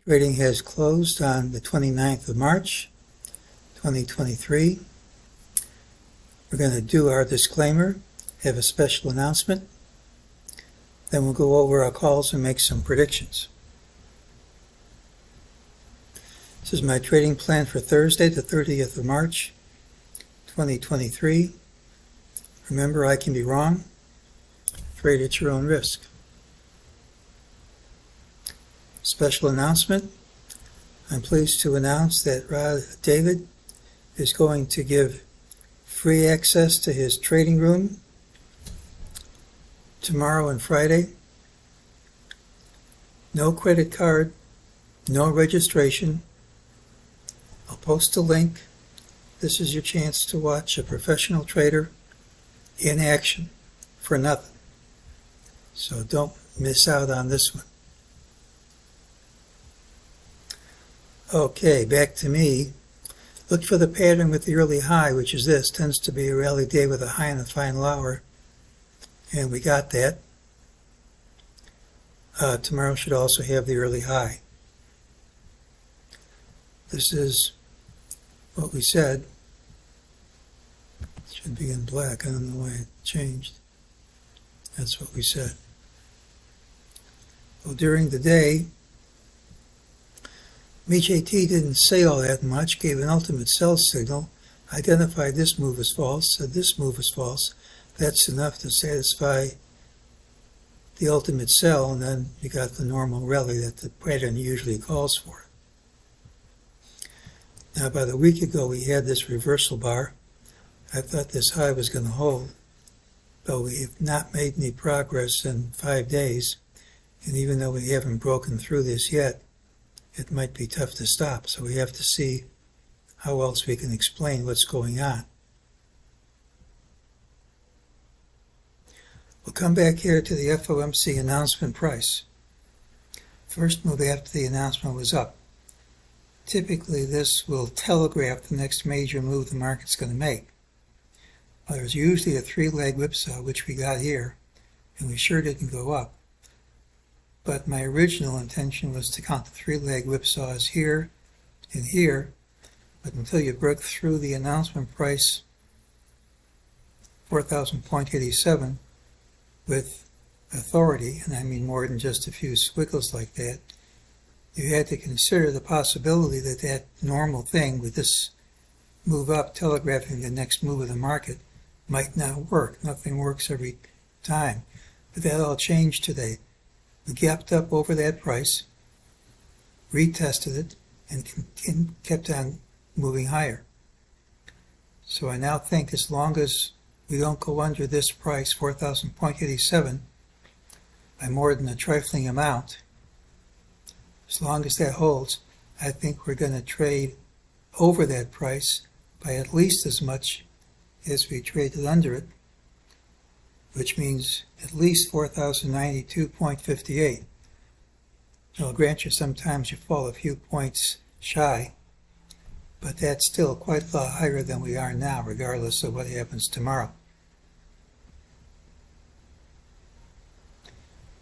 Trading has closed on the 29th of March, 2023. We're going to do our disclaimer, have a special announcement, then we'll go over our calls and make some predictions. This is my trading plan for Thursday, the 30th of March, 2023. Remember, I can be wrong. Trade at your own risk. Special announcement. I'm pleased to announce that David is going to give free access to his trading room tomorrow and Friday. No credit card, no registration. I'll post a link. This is your chance to watch a professional trader in action for nothing. So don't miss out on this one. Okay, back to me. Look for the pattern with the early high, which is this. Tends to be a rally day with a high and a fine lower. And we got that. Tomorrow should also have the early high. This is what we said. It should be in black. I don't know why it changed. That's what we said. Well, during the day, MEJT didn't say all that much, gave an ultimate sell signal, identified this move as false, said this move is false. That's enough to satisfy the ultimate sell, and then you got the normal rally that the pattern usually calls for. Now, about a week ago, we had this reversal bar. I thought this high was going to hold, but we have not made any progress in 5 days, and even though we haven't broken through this yet, it might be tough to stop, so we have to see how else we can explain what's going on. We'll come back here to the FOMC announcement price. First move after the announcement was up. Typically, this will telegraph the next major move the market's going to make. Well, there's usually a three-leg whipsaw, which we got here, and we sure didn't go up. But my original intention was to count the three-leg whipsaws here and here, but until you broke through the announcement price 4,000.87 with authority, and I mean more than just a few squiggles like that, you had to consider the possibility that that normal thing with this move up telegraphing the next move of the market might not work. Nothing works every time. But that all changed today. We gapped up over that price, retested it, and kept on moving higher. So I now think as long as we don't go under this price, 4,000.87, by more than a trifling amount, as long as that holds, I think we're going to trade over that price by at least as much as we traded under it, which means at least 4,092.58. I'll grant you sometimes you fall a few points shy, but that's still quite a lot higher than we are now, regardless of what happens tomorrow.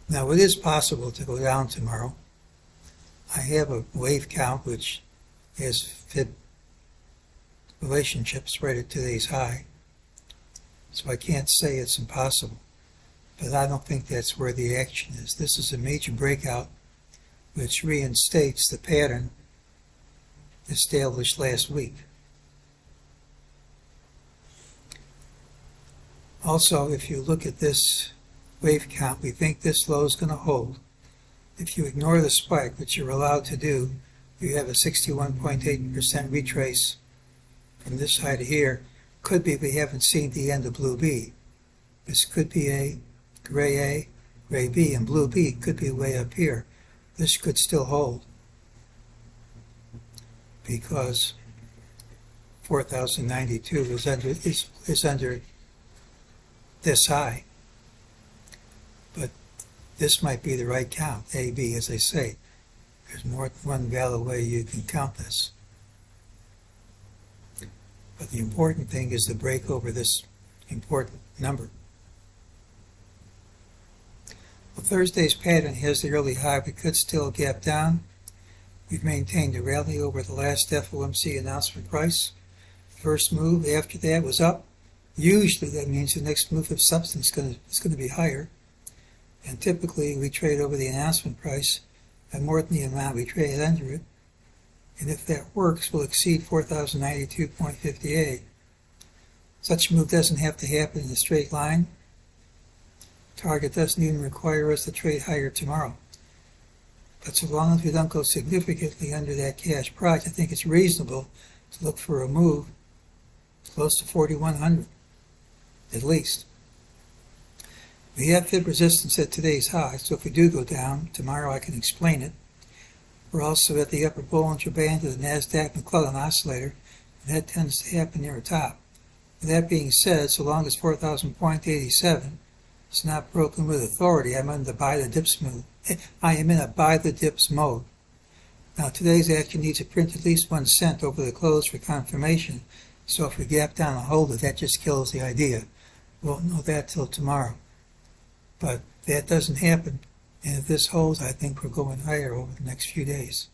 Now, it is possible to go down tomorrow. I have a wave count which has Fib relationships right at today's high. So I can't say it's impossible, but I don't think that's where the action is. This is a major breakout which reinstates the pattern established last week. Also, if you look at this wave count, we think this low is going to hold. If you ignore the spike, which you're allowed to do, you have a 61.8% retrace from this high to here. Could be we haven't seen the end of blue B. This could be A, gray B, and blue B could be way up here. This could still hold because 4,092 is under this high. But this might be the right count, A, B, as I say. There's more than one valid way you can count this. But the important thing is to break over this important number. Well, Thursday's pattern has the early high. We could still gap down. We've maintained a rally over the last FOMC announcement price. First move after that was up. Usually that means the next move of substance is going to be higher. And typically we trade over the announcement price and more than the amount we trade under it. And if that works, we'll exceed 4,092.58. Such a move doesn't have to happen in a straight line. Target doesn't even require us to trade higher tomorrow. But so long as we don't go significantly under that cash price, I think it's reasonable to look for a move close to 4,100, at least. We have fib resistance at today's high, so if we do go down, tomorrow I can explain it. We're also at the upper Bollinger Band of the NASDAQ McClellan Oscillator, and that tends to happen near a top. With that being said, so long as 4,000.87 is not broken with authority, I'm in the buy the dips mode. I am in a buy the dips mode. Now today's action needs to print at least 1 cent over the close for confirmation, so if we gap down and hold it, that just kills the idea. We won't know that till tomorrow. But that doesn't happen, and if this holds, I think we're going higher over the next few days.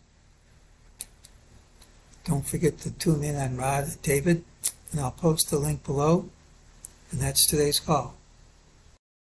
Don't forget to tune in on Rod and David, and I'll post the link below, and that's today's call.